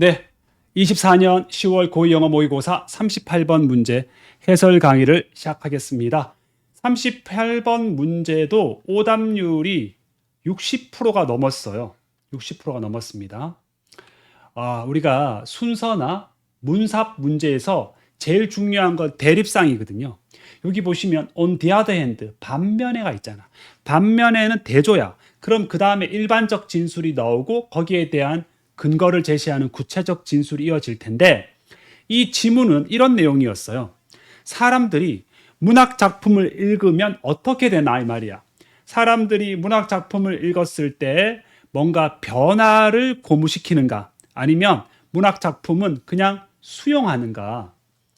네, 24년 10월 고2 영어 모의고사 38번 문제 해설 강의를 시작하겠습니다. 38번 문제도 오답률이 60%가 넘었어요. 60%가 넘었습니다. 우리가 순서나 문삽 문제에서 제일 중요한 건 대립상이거든요. 여기 보시면 on the other hand, 반면에가 있잖아. 반면에는 대조야. 그럼 그 다음에 일반적 진술이 나오고 거기에 대한 근거를 제시하는 구체적 진술이 이어질 텐데 이 지문은 이런 내용이었어요. 사람들이 문학 작품을 읽으면 어떻게 되나 이 말이야. 사람들이 문학 작품을 읽었을 때 뭔가 변화를 고무시키는가 아니면 문학 작품은 그냥 수용하는가.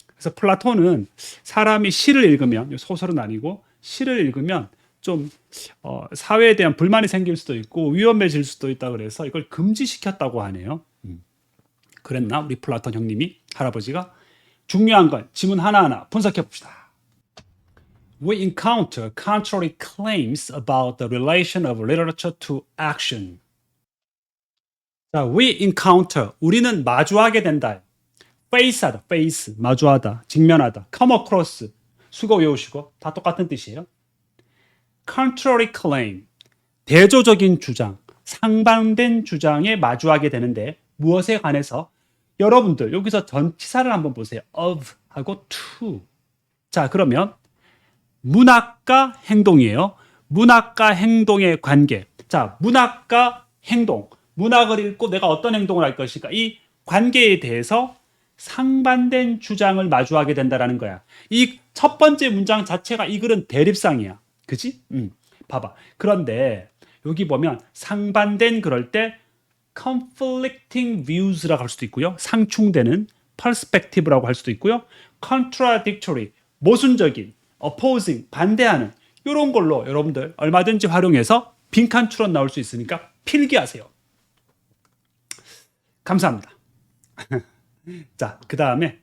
그래서 플라톤은 사람이 시를 읽으면 소설은 아니고 시를 읽으면 좀 사회에 대한 불만이 생길 수도 있고 위험해질 수도 있다 그래서 이걸 금지시켰다고 하네요. 그랬나? 우리 플라톤 형님이 할아버지가 중요한 건 지문 하나하나 분석해 봅시다. We encounter contrary claims about the relation of literature to action. 자, we encounter 우리는 마주하게 된다. face하다, face 마주하다, 직면하다. come across 수거 외우시고 다 똑같은 뜻이에요. contrary claim 대조적인 주장, 상반된 주장에 마주하게 되는데 무엇에 관해서 여러분들 여기서 전치사를 한번 보세요. of 하고 to. 자, 그러면 문학과 행동이에요. 문학과 행동의 관계. 자, 문학과 행동. 문학을 읽고 내가 어떤 행동을 할 것인가. 이 관계에 대해서 상반된 주장을 마주하게 된다라는 거야. 이 첫 번째 문장 자체가 이 글은 대립상이야. 그지? 봐봐. 그런데 여기 보면 상반된 그럴 때 conflicting views라고 할 수도 있고요. 상충되는 perspective라고 할 수도 있고요. contradictory 모순적인 opposing 반대하는 이런 걸로 여러분들 얼마든지 활용해서 빈칸 추론 나올 수 있으니까 필기하세요. 감사합니다. 자, 그 다음에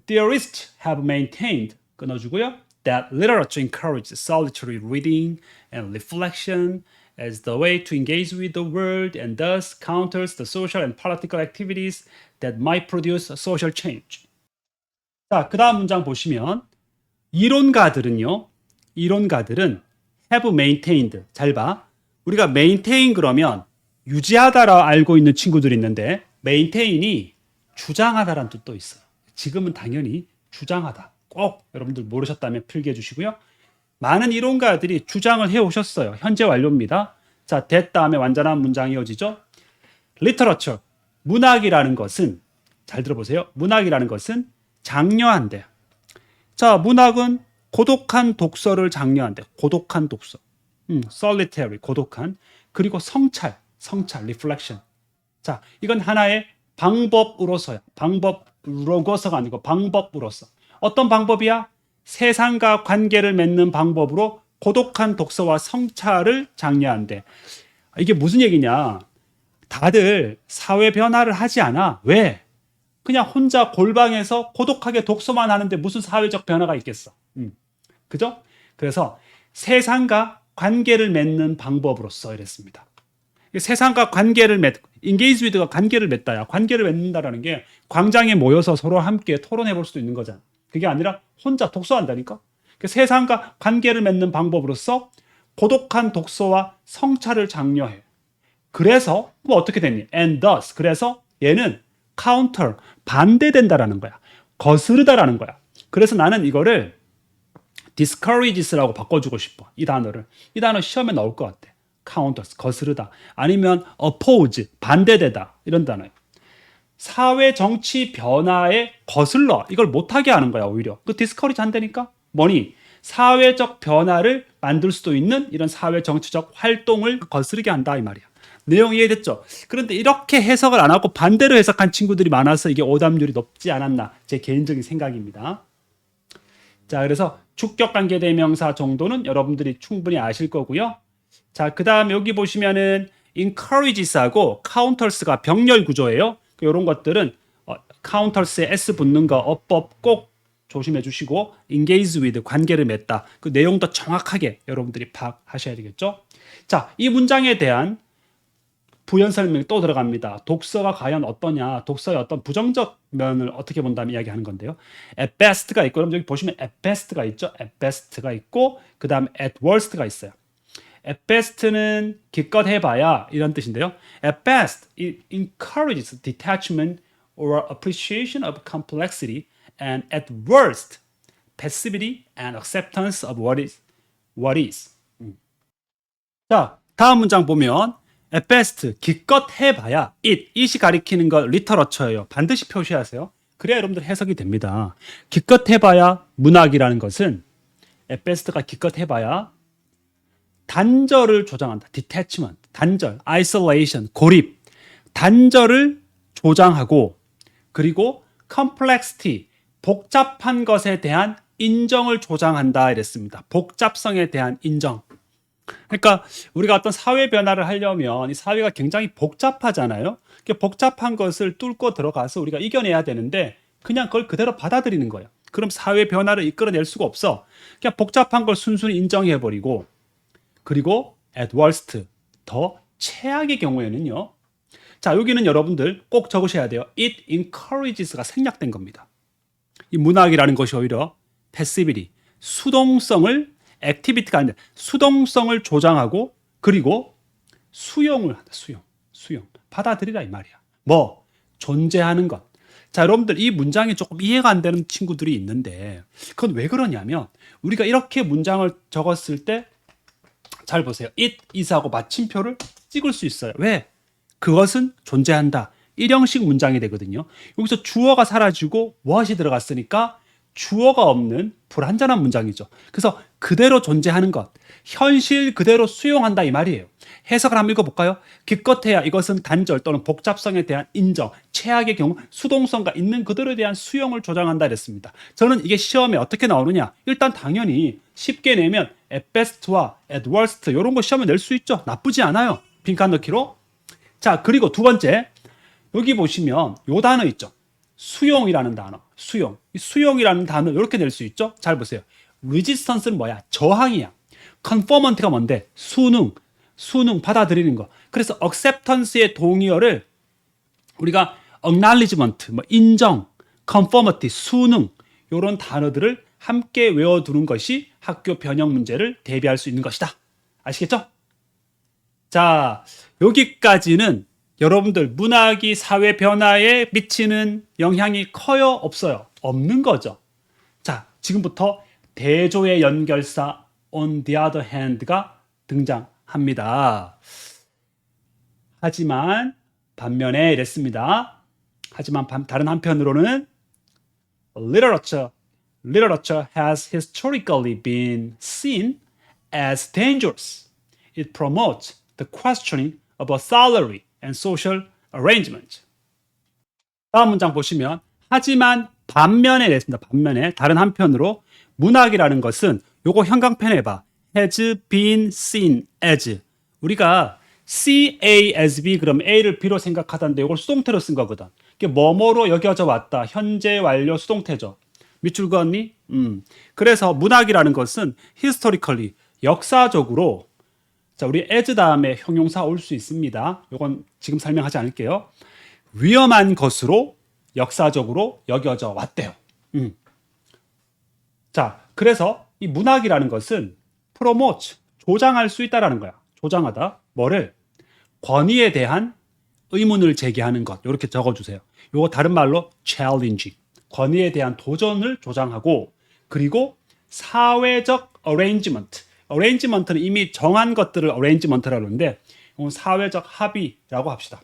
theorists have maintained 끊어주고요. that literature encourages solitary reading and reflection as the way to engage with the world and thus counters the social and political activities that might produce social change. 자, 그 다음 문장 보시면 이론가들은 have maintained. 잘 봐. 우리가 maintain 그러면 유지하다라 알고 있는 친구들이 있는데 maintain이 주장하다라는 뜻도 있어요. 지금은 당연히 주장하다. 꼭 여러분들 모르셨다면 필기해 주시고요. 많은 이론가들이 주장을 해오셨어요. 현재 완료입니다. 자, that 다음에 완전한 문장이 이어지죠. literature, 문학이라는 것은 잘 들어보세요. 문학이라는 것은 장려한대. 자, 문학은 고독한 독서를 장려한대. 고독한 독서. solitary, 고독한. 그리고 성찰, reflection. 자, 이건 하나의 방법으로서야. 방법으로서가 아니고 방법으로서. 어떤 방법이야? 세상과 관계를 맺는 방법으로 고독한 독서와 성찰을 장려한대. 이게 무슨 얘기냐? 다들 사회 변화를 하지 않아. 왜? 그냥 혼자 골방에서 고독하게 독서만 하는데 무슨 사회적 변화가 있겠어? 그죠? 그래서 세상과 관계를 맺는 방법으로서 이랬습니다. 세상과 관계를 engage with가 관계를 맺다야. 관계를 맺는다라는 게 광장에 모여서 서로 함께 토론해 볼 수도 있는 거잖아. 그게 아니라 혼자 독서한다니까. 세상과 관계를 맺는 방법으로서 고독한 독서와 성찰을 장려해. 그래서 뭐 어떻게 됐니? And thus 그래서 얘는 counter 반대된다라는 거야. 거스르다라는 거야. 그래서 나는 이거를 discourages라고 바꿔주고 싶어. 이 단어를. 이 단어 시험에 나올 것 같아. counter 거스르다. 아니면 oppose 반대되다 이런 단어예요. 사회 정치 변화에 거슬러 이걸 못하게 하는 거야. 오히려 그 discourage 한다니까 뭐니 사회적 변화를 만들 수도 있는 이런 사회 정치적 활동을 거스르게 한다 이 말이야. 내용 이해됐죠? 그런데 이렇게 해석을 안 하고 반대로 해석한 친구들이 많아서 이게 오답률이 높지 않았나 제 개인적인 생각입니다. 자, 그래서 주격관계 대명사 정도는 여러분들이 충분히 아실 거고요. 자, 그 다음 여기 보시면은 encourages하고 counters가 병렬 구조예요. 이런 것들은 counters에 s 붙는 거 어법 꼭 조심해 주시고 engage with 관계를 맺다. 그 내용도 정확하게 여러분들이 파악하셔야 되겠죠. 자, 이 문장에 대한 부연 설명이 또 들어갑니다. 독서가 과연 어떠냐, 독서의 어떤 부정적 면을 어떻게 본다면 이야기하는 건데요. at best가 있고, 그럼 여기 보시면 at best가 있죠. at best가 있고, 그 다음 at worst가 있어요. at best는 기껏 해봐야 이런 뜻인데요. at best, it encourages detachment or appreciation of complexity, and at worst, passivity and acceptance of what is. 자, 다음 문장 보면 at best, 기껏 해봐야 it이 가리키는 거 리터러처예요. 반드시 표시하세요. 그래야 여러분들 해석이 됩니다. 기껏 해봐야 문학이라는 것은 at best가 기껏 해봐야 단절을 조장한다. detachment, 단절, isolation, 고립, 단절을 조장하고 그리고 complexity, 복잡한 것에 대한 인정을 조장한다 이랬습니다. 복잡성에 대한 인정. 그러니까 우리가 어떤 사회 변화를 하려면 이 사회가 굉장히 복잡하잖아요. 복잡한 것을 뚫고 들어가서 우리가 이겨내야 되는데 그냥 그걸 그대로 받아들이는 거예요. 그럼 사회 변화를 이끌어낼 수가 없어. 그냥 복잡한 걸 순순히 인정해버리고 그리고 at worst, 더 최악의 경우에는요. 자, 여기는 여러분들 꼭 적으셔야 돼요. It encourages가 생략된 겁니다. 이 문학이라는 것이 오히려 passivity, 수동성을 액티비티가 아니라 수동성을 조장하고 그리고 수용을 한다. 수용. 받아들이라 이 말이야. 뭐 존재하는 것. 자, 여러분들 이 문장이 조금 이해가 안 되는 친구들이 있는데 그건 왜 그러냐면 우리가 이렇게 문장을 적었을 때 잘 보세요. it is하고 마침표를 찍을 수 있어요. 왜? 그것은 존재한다. 일형식 문장이 되거든요. 여기서 주어가 사라지고 what이 들어갔으니까 주어가 없는 불완전한 문장이죠. 그래서 그대로 존재하는 것, 현실 그대로 수용한다 이 말이에요. 해석을 한번 읽어볼까요? 기껏해야 이것은 단절 또는 복잡성에 대한 인정, 최악의 경우 수동성과 있는 그대로에 대한 수용을 조장한다 이랬습니다. 저는 이게 시험에 어떻게 나오느냐? 일단 당연히 쉽게 내면 at best와 at worst 이런 거 시험에 낼 수 있죠. 나쁘지 않아요. 빈칸 넣기로. 자, 그리고 두 번째 여기 보시면 요 단어 있죠. 수용이라는 단어. 이 수용이라는 단어 이렇게 낼 수 있죠. 잘 보세요. resistance는 뭐야? 저항이야. conformant가 뭔데? 수능 받아들이는 거. 그래서 acceptance의 동의어를 우리가 acknowledgement, 뭐 인정, conformity, 수능 이런 단어들을 함께 외워두는 것이 학교 변형 문제를 대비할 수 있는 것이다. 아시겠죠? 자, 여기까지는 여러분들 문학이 사회 변화에 미치는 영향이 커요? 없어요? 없는 거죠. 자, 지금부터 대조의 연결사 on the other hand가 등장합니다. 하지만 반면에 이랬습니다. 하지만 다른 한편으로는 literature has historically been seen as dangerous. It promotes the questioning of authority and social arrangement. 다음 문장 보시면 하지만 반면에 이랬습니다. 반면에 다른 한편으로 문학이라는 것은 요거 형광펜에 봐. has been seen as. 우리가 see A as B 그럼 A를 B로 생각하던데 이걸 수동태로 쓴 거거든. 이게 뭐뭐로 여겨져 왔다. 현재 완료 수동태죠. 밑줄 그었니? 그래서 문학이라는 것은 historically 역사적으로 자, 우리 as 다음에 형용사 올 수 있습니다. 이건 지금 설명하지 않을게요. 위험한 것으로 역사적으로 여겨져 왔대요. 자, 그래서 이 문학이라는 것은 promote, 조장할 수 있다라는 거야. 조장하다. 뭐를? 권위에 대한 의문을 제기하는 것. 이렇게 적어주세요. 이거 다른 말로 challenging. 권위에 대한 도전을 조장하고 그리고 사회적 arrangement. arrangement는 이미 정한 것들을 arrangement라고 하는데 사회적 합의라고 합시다.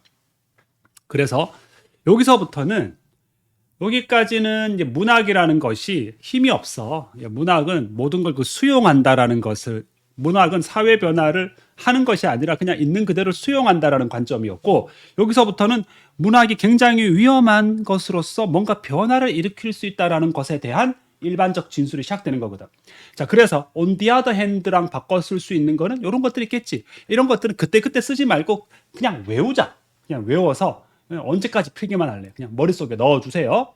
그래서 여기서부터는 여기까지는 이제 문학이라는 것이 힘이 없어. 문학은 모든 걸 수용한다라는 것을 문학은 사회 변화를 하는 것이 아니라 그냥 있는 그대로 수용한다라는 관점이었고 여기서부터는 문학이 굉장히 위험한 것으로서 뭔가 변화를 일으킬 수 있다라는 것에 대한 일반적 진술이 시작되는 거거든. 자, 그래서 on the other hand랑 바꿔 쓸 수 있는 거는 이런 것들이 있겠지. 이런 것들은 그때 쓰지 말고 그냥 외우자. 그냥 외워서 언제까지 필기만 할래. 그냥 머릿속에 넣어주세요.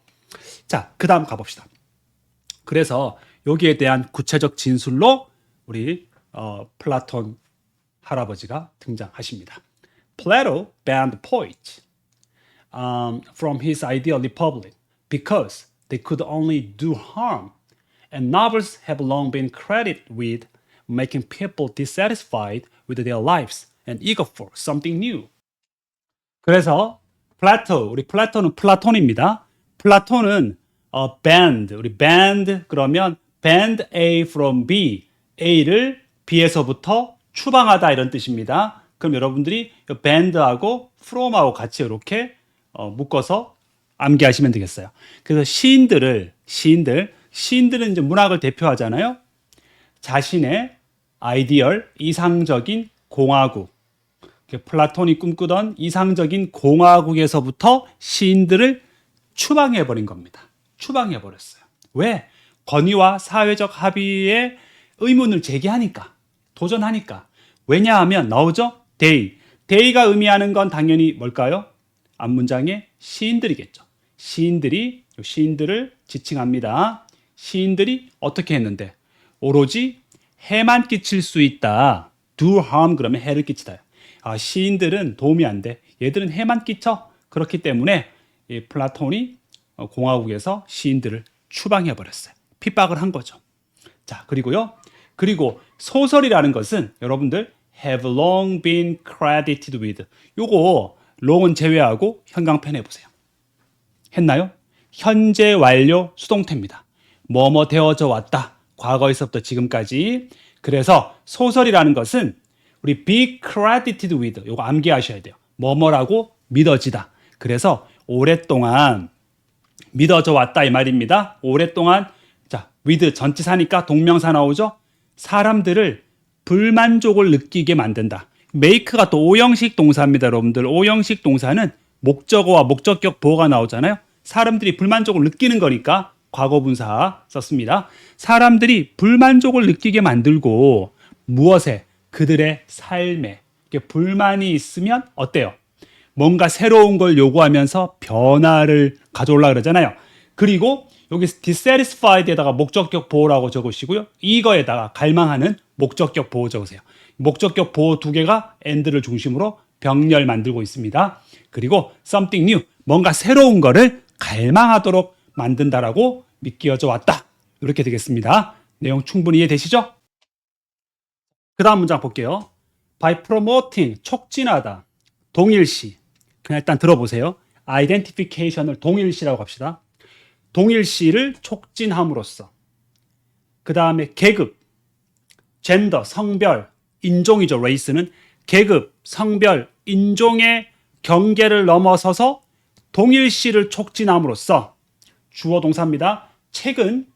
자, 그 다음 가봅시다. 그래서 여기에 대한 구체적 진술로 우리 플라톤 할아버지가 등장하십니다. Plato banned poets from his ideal republic because they could only do harm. And novels have long been credited with making people dissatisfied with their lives and eager for something new. 그래서 우리 플라톤은 플라톤입니다. 플라톤은 banned, 우리 banned 그러면 banned A from B, A를 B에서부터 추방하다 이런 뜻입니다. 그럼 여러분들이 band하고 from하고 같이 이렇게 묶어서 암기하시면 되겠어요. 그래서 시인들은 이제 문학을 대표하잖아요. 자신의 아이디얼, 이상적인 공화국, 플라톤이 꿈꾸던 이상적인 공화국에서부터 시인들을 추방해버린 겁니다. 추방해버렸어요. 왜? 권위와 사회적 합의에 의문을 제기하니까, 도전하니까. 왜냐하면 나오죠? 데이가 의미하는 건 당연히 뭘까요? 앞문장에 시인들이겠죠. 시인들을 지칭합니다. 시인들이 어떻게 했는데? 오로지 해만 끼칠 수 있다. do harm 그러면 해를 끼치다. 시인들은 도움이 안 돼. 얘들은 해만 끼쳐. 그렇기 때문에 이 플라톤이 공화국에서 시인들을 추방해 버렸어요. 핍박을 한 거죠. 자, 그리고 소설이라는 것은 여러분들 have long been credited with. 요거 long은 제외하고 현강편 해보세요. 했나요? 현재 완료 수동태입니다. 뭐뭐 되어져 왔다. 과거에서부터 지금까지. 그래서 소설이라는 것은 우리 be credited with 요거 암기하셔야 돼요. 뭐뭐라고 믿어지다. 그래서 오랫동안 믿어져 왔다 이 말입니다. 오랫동안 자 with 전치사니까 동명사 나오죠. 사람들을 불만족을 느끼게 만든다. make가 또 오형식 동사입니다. 여러분들 오형식 동사는 목적어와 목적격 보어가 나오잖아요. 사람들이 불만족을 느끼는 거니까 과거분사 썼습니다. 사람들이 불만족을 느끼게 만들고 무엇에? 그들의 삶에 불만이 있으면 어때요? 뭔가 새로운 걸 요구하면서 변화를 가져오려고 그러잖아요. 그리고 여기 dissatisfied에다가 목적격 보호라고 적으시고요. 이거에다가 갈망하는 목적격 보호 적으세요. 목적격 보호 두 개가 and를 중심으로 병렬 만들고 있습니다. 그리고 something new, 뭔가 새로운 거를 갈망하도록 만든다라고 믿겨져 왔다. 이렇게 되겠습니다. 내용 충분히 이해되시죠? 그 다음 문장 볼게요. By promoting, 촉진하다. 동일시. 그냥 일단 들어보세요. identification을 동일시라고 합시다. 동일시를 촉진함으로써. 그 다음에 계급, 젠더, 성별, 인종이죠. race는 계급, 성별, 인종의 경계를 넘어서서 동일시를 촉진함으로써 주어 동사입니다. 책은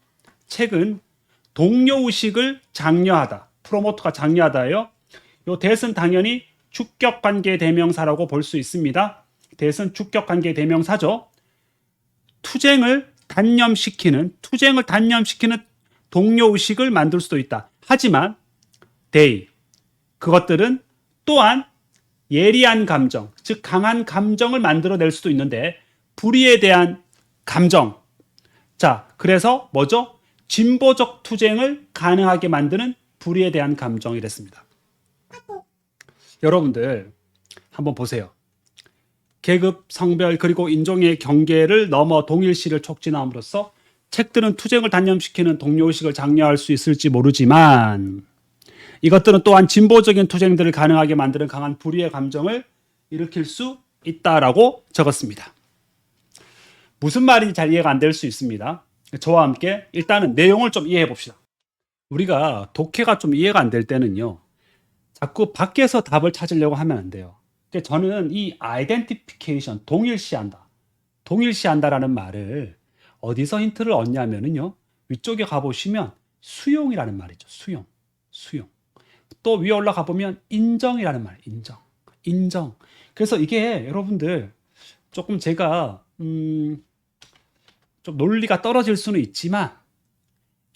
동료의식을 장려하다. 프로모트가 장려하다예요. 요 that은 당연히 주격관계 대명사라고 볼 수 있습니다. that은 주격관계 대명사죠. 투쟁을 단념시키는 동료의식을 만들 수도 있다. 하지만 그것들은 또한 예리한 감정, 즉 강한 감정을 만들어낼 수도 있는데 불의에 대한 감정. 자, 그래서 뭐죠? 진보적 투쟁을 가능하게 만드는 불의에 대한 감정이랬습니다. 여러분들 한번 보세요. 계급, 성별 그리고 인종의 경계를 넘어 동일시를 촉진함으로써 책들은 투쟁을 단념시키는 동료의식을 장려할 수 있을지 모르지만 이것들은 또한 진보적인 투쟁들을 가능하게 만드는 강한 불의의 감정을 일으킬 수 있다라고 적었습니다. 무슨 말인지 잘 이해가 안 될 수 있습니다. 저와 함께 일단은 내용을 좀 이해해 봅시다. 우리가 독해가 좀 이해가 안 될 때는요. 자꾸 밖에서 답을 찾으려고 하면 안 돼요. 저는 이 identification, 동일시한다라는 말을 어디서 힌트를 얻냐면요. 위쪽에 가보시면 수용이라는 말이죠. 수용. 또 위에 올라가 보면 인정이라는 말, 인정. 그래서 이게 여러분들 조금 제가 좀 논리가 떨어질 수는 있지만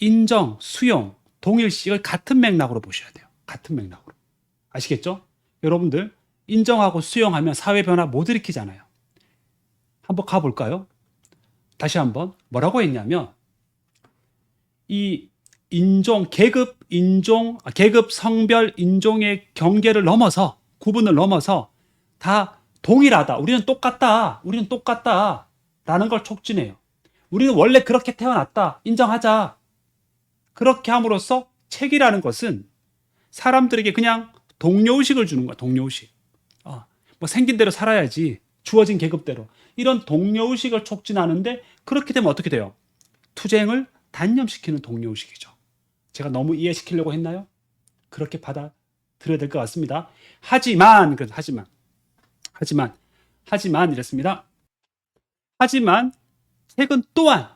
인정, 수용, 동일식을 같은 맥락으로 보셔야 돼요. 같은 맥락으로. 아시겠죠? 여러분들 인정하고 수용하면 사회 변화 못 일으키잖아요. 한번 가볼까요? 다시 한번 뭐라고 했냐면 이 계급, 성별, 인종의 경계를 넘어서 구분을 넘어서 다 동일하다. 우리는 똑같다. 우리는 똑같다. 라는 걸 촉진해요. 우리는 원래 그렇게 태어났다. 인정하자. 그렇게 함으로써 책이라는 것은 사람들에게 그냥 동료의식을 주는 거야. 동료의식. 뭐 생긴 대로 살아야지. 주어진 계급대로. 이런 동료의식을 촉진하는데 그렇게 되면 어떻게 돼요? 투쟁을 단념시키는 동료의식이죠. 제가 너무 이해시키려고 했나요? 그렇게 받아들여야 될 것 같습니다. 하지만 이랬습니다. 하지만 책은 또한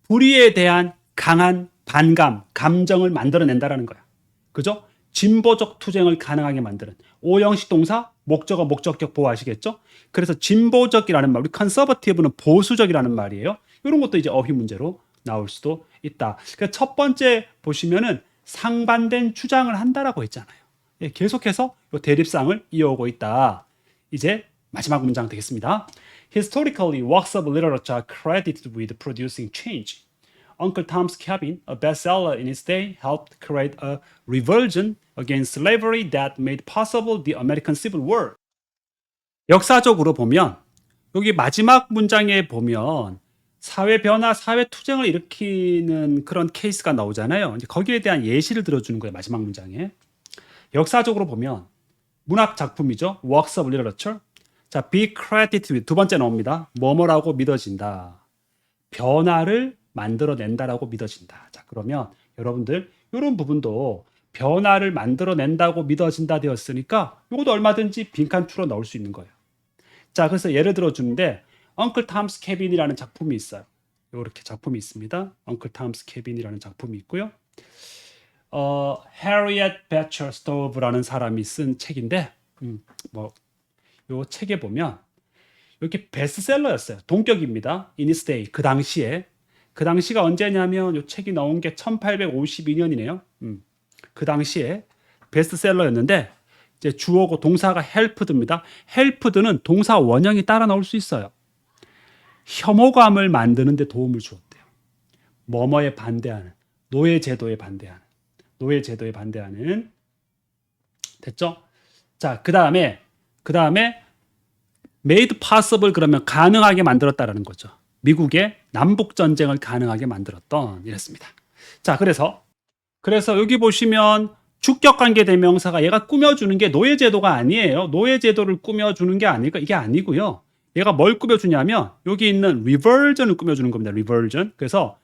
불의에 대한 강한 반감, 감정을 만들어낸다라는 거야. 그죠? 진보적 투쟁을 가능하게 만드는 오형식 동사, 목적어, 목적격 보호하시겠죠? 그래서 진보적이라는 말, 우리 컨서버티브는 보수적이라는 말이에요. 이런 것도 이제 어휘 문제로 나올 수도 있다. 그러니까 첫 번째 보시면은 상반된 주장을 한다라고 했잖아요. 예, 계속해서 이 대립상을 이어오고 있다. 이제 마지막 문장 되겠습니다. Historically, works of literature are credited with producing change. Uncle Tom's Cabin, a bestseller in its day, helped create a revulsion against slavery that made possible the American Civil War. 역사적으로 보면 여기 마지막 문장에 보면 사회 변화, 사회 투쟁을 일으키는 그런 케이스가 나오잖아요. 이제 거기에 대한 예시를 들어주는 거예요. 마지막 문장에. 역사적으로 보면 문학 작품이죠. Works of literature. 자, be credited with 두 번째 나옵니다. 뭐뭐라고 믿어진다. 변화를 만들어낸다라고 믿어진다. 자, 그러면 여러분들 이런 부분도 변화를 만들어낸다고 믿어진다 되었으니까 이것도 얼마든지 빈칸 투로 넣을 수 있는 거예요. 자, 그래서 예를 들어 주는데 Uncle Tom's Cabin이라는 작품이 있어요. 이렇게 작품이 있습니다. Uncle Tom's Cabin이라는 작품이 있고요. Harriet Beecher Stowe라는 사람이 쓴 책인데 요 책에 보면 이렇게 베스트셀러였어요. 동격입니다. In its day. 그 당시가 언제냐면 이 책이 나온 게 1852년이네요. 그 당시에 베스트셀러였는데 이제 주어고 동사가 helped입니다. helped는 동사 원형이 따라 나올 수 있어요. 혐오감을 만드는 데 도움을 주었대요. 뭐뭐에 반대하는, 노예 제도에 반대하는 됐죠? 자, 그다음에 made possible 그러면 가능하게 만들었다라는 거죠. 미국의 남북 전쟁을 가능하게 만들었던 이랬습니다. 자, 그래서 여기 보시면 주격 관계 대명사가 얘가 꾸며주는 게 노예 제도가 아니에요. 노예 제도를 꾸며주는 게 아니고 이게 아니고요. 얘가 뭘 꾸며주냐면 여기 있는 리버전을 꾸며주는 겁니다. 리버전. 그래서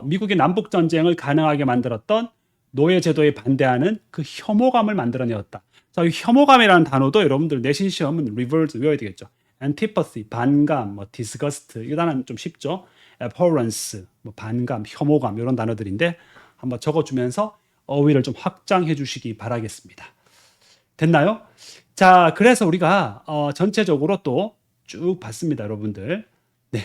미국의 남북 전쟁을 가능하게 만들었던 노예 제도에 반대하는 그 혐오감을 만들어내었다. 자, 이 혐오감이라는 단어도 여러분들 내신 시험은 reverse 외워야 되겠죠. antipathy, 반감, disgust, 이 단어는 좀 쉽죠. abhorrence, 반감, 혐오감 이런 단어들인데 한번 적어주면서 어휘를 좀 확장해 주시기 바라겠습니다. 됐나요? 자, 그래서 우리가 전체적으로 또 쭉 봤습니다, 여러분들. 네.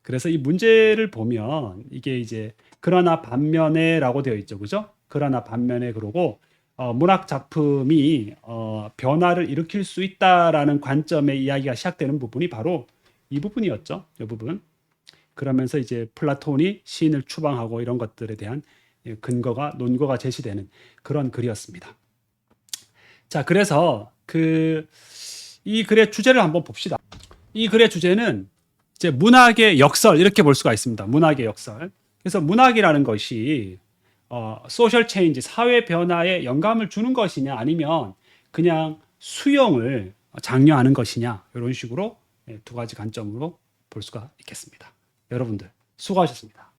그래서 이 문제를 보면 이게 이제 그러나 반면에라고 되어 있죠, 그죠? 그러나 반면에 그러고 문학 작품이 변화를 일으킬 수 있다라는 관점의 이야기가 시작되는 부분이 바로 이 부분이었죠. 이 부분. 그러면서 이제 플라톤이 시인을 추방하고 이런 것들에 대한 논거가 제시되는 그런 글이었습니다. 자, 그래서 이 글의 주제를 한번 봅시다. 이 글의 주제는 이제 문학의 역설 이렇게 볼 수가 있습니다. 문학의 역설. 그래서 문학이라는 것이 소셜 체인지, 사회 변화에 영감을 주는 것이냐 아니면 그냥 수용을 장려하는 것이냐 이런 식으로 두 가지 관점으로 볼 수가 있겠습니다. 여러분들 수고하셨습니다.